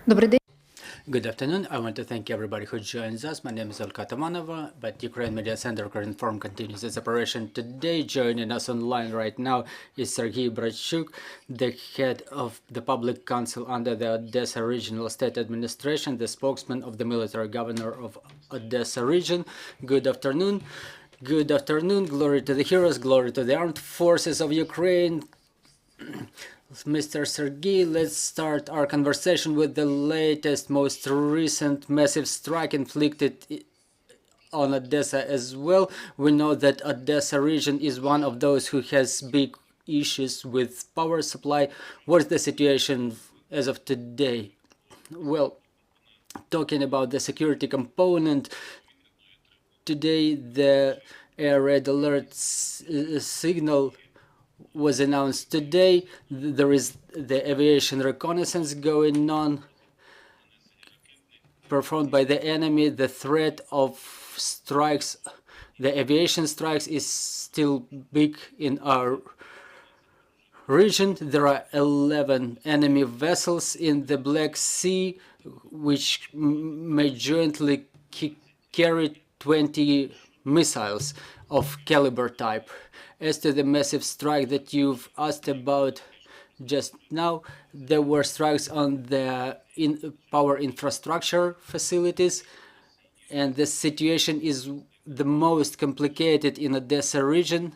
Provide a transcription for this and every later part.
Добрий день. Good afternoon. I want to thank everybody who joins us. My name is Olka Tamanova, but Ukraine Media Center Ukrinform continues its operation today. Joining us online right now is Serhii Bratchuk, the head of the public council under the Odesa Regional State Administration, the spokesman of the military governor of Odesa region. Good afternoon. Good afternoon. Glory to the heroes, glory to the armed forces of Ukraine. Mr. Serhii, let's start our conversation with the latest, most recent massive strike inflicted on Odesa as well. We know that Odesa region is one of those who has big issues with power supply. What's the situation as of today? Well, talking about the security component, today the air red alert signal was announced today. There is the aviation reconnaissance going on, performed by the enemy. The threat of strikes, the aviation strikes, is still big in our region. There are 11 enemy vessels in the Black Sea, which may jointly carry 20 missiles of caliber type. As to the massive strike that you've asked about just now, there were strikes on the power infrastructure facilities, and the situation is the most complicated in Odesa region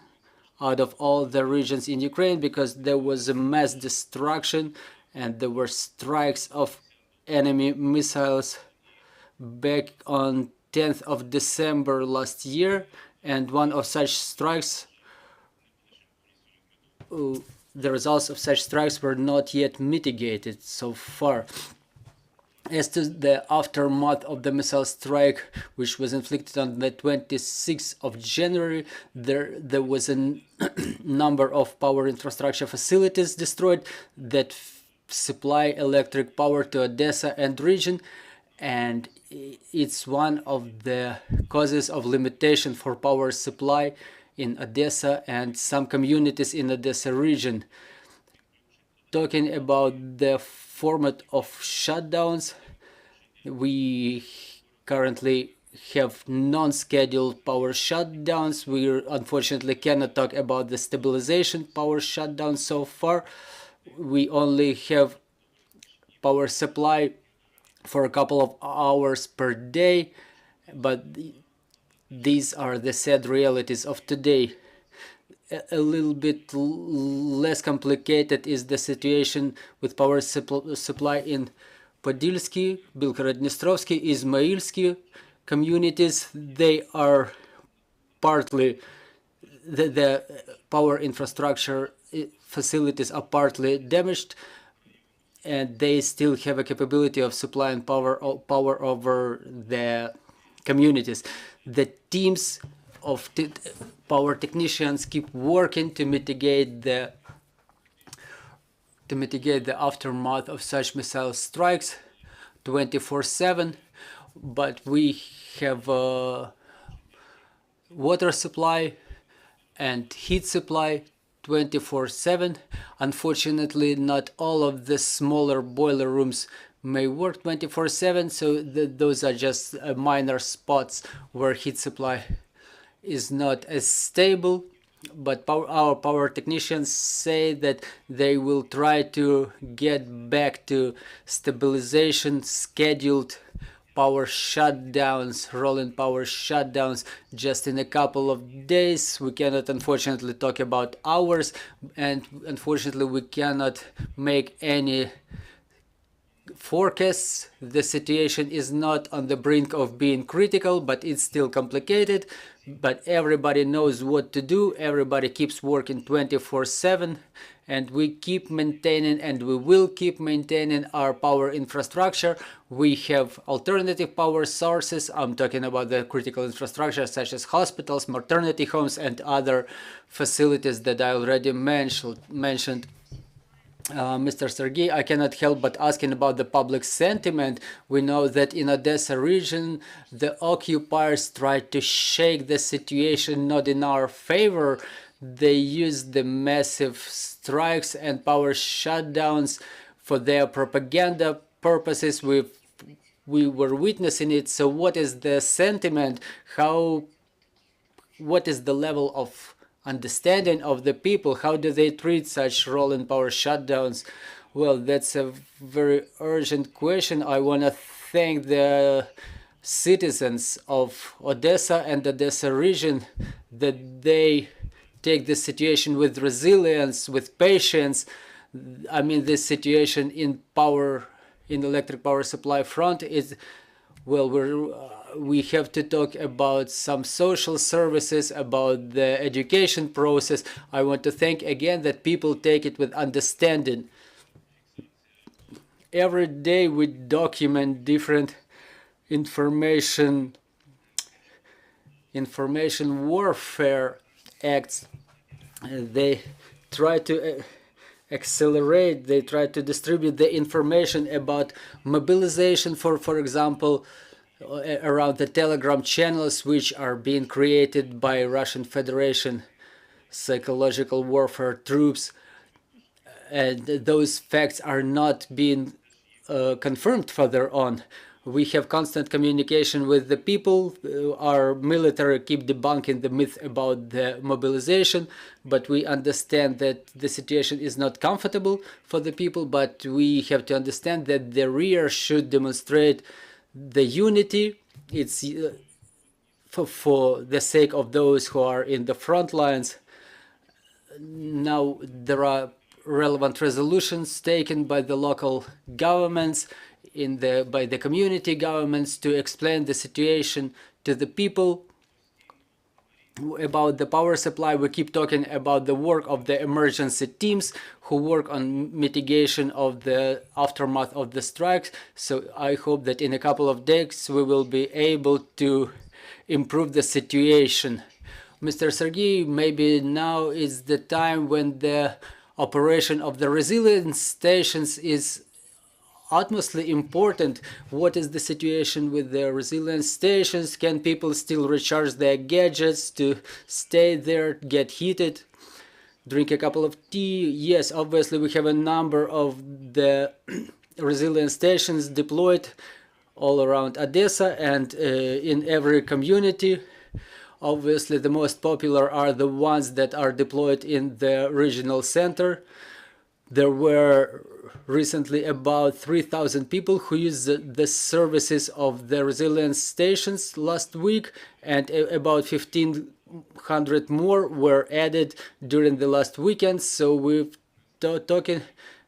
out of all the regions in Ukraine, because there was a mass destruction and there were strikes of enemy missiles back on 10th of December last year, and one of such strikes, the results of such strikes were not yet mitigated so far. As to the aftermath of the missile strike, which was inflicted on the 26th of January, there was a number of power infrastructure facilities destroyed that supply electric power to Odesa and region, and it's one of the causes of limitation for power supply in Odesa and some communities in Odesa region. Talking about the format of shutdowns, we currently have non-scheduled power shutdowns. We unfortunately cannot talk about the stabilization power shutdown so far. We only have power supply for a couple of hours per day, but these are the sad realities of today. A little bit less complicated is the situation with power supply in Podilsky, Belgorod-Dnestrovsky, Izmailsky communities. They are partly, the power infrastructure facilities are partly damaged, and they still have a capability of supplying power over the communities. The teams of power technicians keep working to mitigate the aftermath of such missile strikes 24/7, but we have water supply and heat supply 24/7. Unfortunately, not all of the smaller boiler rooms may work 24/7, so those are just minor spots where heat supply is not as stable. But our power technicians say that they will try to get back to stabilization, scheduled power shutdowns, rolling power shutdowns just in a couple of days. We cannot unfortunately talk about hours, and unfortunately we cannot make any forecasts. The situation is not on the brink of being critical, but it's still complicated. But everybody knows what to do. Everybody keeps working 24/7, and we keep maintaining, and we will keep maintaining our power infrastructure. We have alternative power sources. I'm talking about the critical infrastructure such as hospitals, maternity homes, and other facilities that I already mentioned. Mr. Serhii, I cannot help but asking about the public sentiment. We know that in Odesa region, the occupiers tried to shake the situation not in our favor. They used the massive strikes and power shutdowns for their propaganda purposes. We were witnessing it. So what is the sentiment? What is the level of understanding of the people? How do they treat such rolling power shutdowns? Well, that's a very urgent question. I want to thank the citizens of Odesa and Odesa region that they take the situation with resilience, with patience. I mean, this situation in electric power supply front is, well, we have to talk about some social services, about the education process. I want to thank again that people take it with understanding. Every day we document different information warfare acts. They try to accelerate, they try to distribute the information about mobilization, for example, around the Telegram channels which are being created by Russian Federation psychological warfare troops, and those facts are not being confirmed further on. We have constant communication with the people. Our military keep debunking the myth about the mobilization, but we understand that the situation is not comfortable for the people, but we have to understand that the rear should demonstrate the unity. It's for the sake of those who are in the front lines. Now there are relevant resolutions taken by the local governments, by the community governments, to explain the situation to the people. About the power supply, we keep talking about the work of the emergency teams who work on mitigation of the aftermath of the strikes. So I hope that in a couple of days we will be able to improve the situation. Mr. Serhii, maybe now is the time when the operation of the resilience stations is utmostly important. What is the situation with the resilience stations? Can people still recharge their gadgets to stay there, get heated, drink a cup of tea? Yes, obviously we have a number of the resilience stations deployed all around Odesa and in every community. Obviously the most popular are the ones that are deployed in the regional center. There were recently about 3,000 people who used the services of the resilience stations last week, and about 1,500 more were added during the last weekend. So we're talking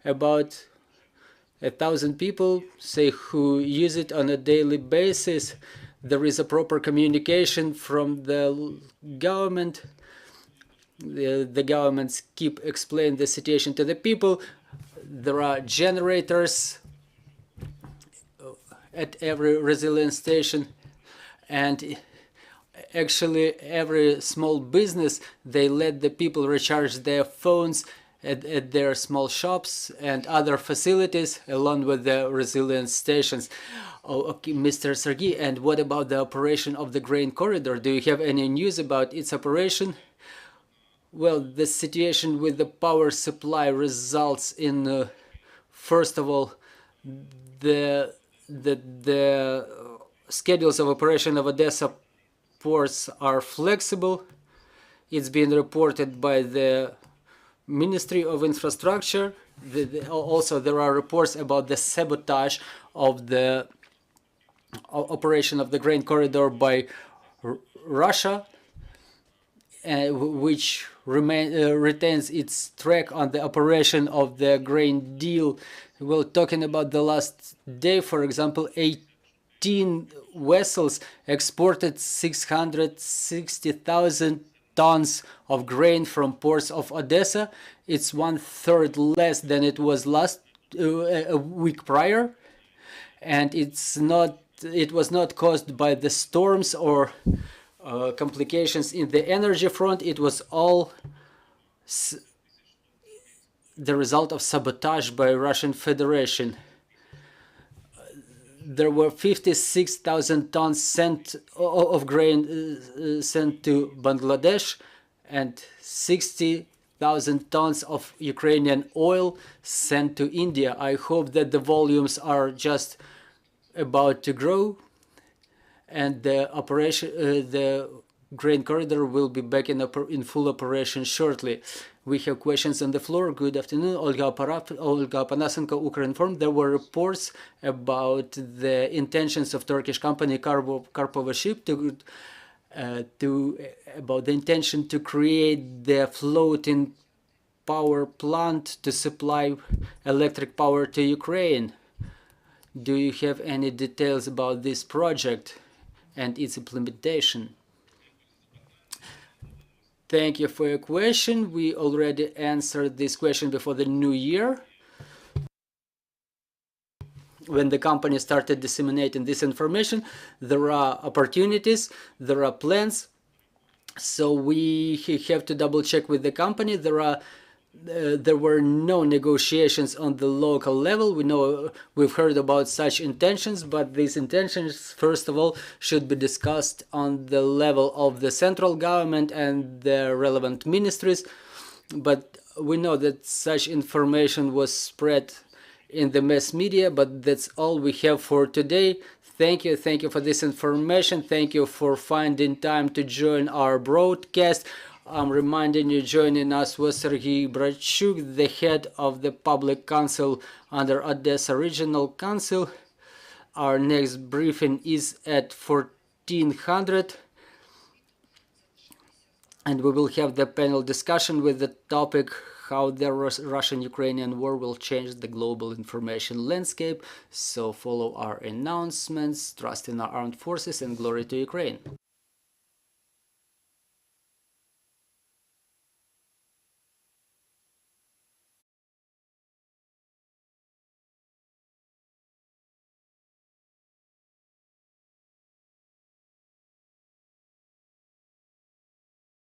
about 1,000 people, say, who use it on a daily basis. There is a proper communication from the government. The governments keep explaining the situation to the people. There are generators at every resilience station, and actually every small business, they let the people recharge their phones at their small shops and other facilities along with the resilience stations. Oh, okay, Mr. Serhii, and what about the operation of the grain corridor? Do you have any news about its operation? Well, the situation with the power supply results in, first of all, the schedules of operation of Odesa ports are flexible. It's been reported by the Ministry of Infrastructure. Also, there are reports about the sabotage of the operation of the grain corridor by Russia, which retains its track on the operation of the grain deal. Well, talking about the last day, for example, 18 vessels exported 660,000 tons of grain from ports of Odesa. It's 1/3 less than it was a week prior, and it was not caused by the storms or complications in the energy front. It was all the result of sabotage by Russian Federation. There were 56,000 tons of grain sent to Bangladesh, and 60 100,000 tons of Ukrainian oil sent to India. I hope that the volumes are just about to grow, and the operation, the grain corridor will be back in full operation shortly. We have questions on the floor. Good afternoon, Olga Panasenko, Ukrinform. There were reports about the intentions of Turkish company Karpova Ship about the intention to create the floating power plant to supply electric power to Ukraine. Do you have any details about this project and its implementation? Thank you for your question. We already answered this question before the new year, when the company started disseminating this information. There are opportunities, there are plans, so we have to double check with the company. There were no negotiations on the local level. We've heard about such intentions, but these intentions, first of all, should be discussed on the level of the central government and the relevant ministries. But we know that such information was spread in the mass media, but that's all we have for today. Thank you for this information. Thank you for finding time to join our broadcast. I'm reminding you, joining us was Serhii Bratchuk, the head of the public council under Odesa Regional Council. Our next briefing is at 1400, and we will have the panel discussion with the topic how the Russian-Ukrainian war will change the global information landscape. So follow our announcements, trust in our armed forces, and glory to Ukraine.